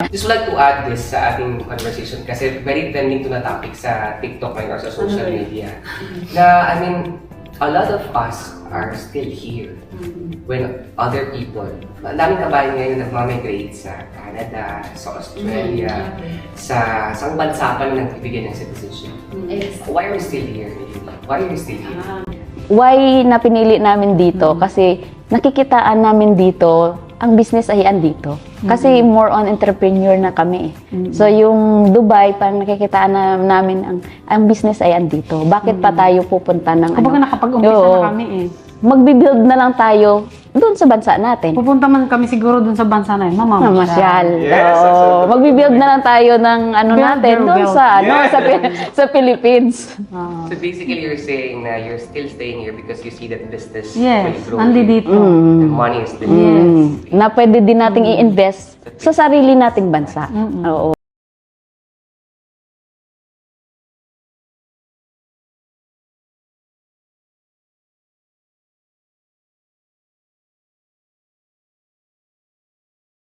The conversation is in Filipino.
Just would like to add this sa ating conversation kasi very trending to na topic sa TikTok ngayon or sa social media. Na, I mean, a lot of us are still here when other people, ang daming kabayan ngayon nagmamigrate sa Canada, sa Australia, sa bansa pa na nagbibigay ng citizenship. Why are we still here? Why are we still here? Why na pinili namin dito? Kasi nakikitaan namin dito, ang business ay andito. Kasi more on entrepreneur na kami. So yung Dubai, parang nakikitaan namin ang business ay andito. Bakit pa tayo pupunta ng Kumbaga nakapag-umpisa na kami eh. Magbibuild na lang tayo doon sa bansa natin. Pupunta man kami siguro doon sa bansa na yun, Mamasyal. Yes, Oo. Magbibuild na lang tayo ng natin doon sa sa Philippines. So basically, you're saying na you're still staying here because you see that business Yes, will grow. andi dito. The money is there. Yes. Na pwede din nating i-invest sa sarili nating bansa. Oo.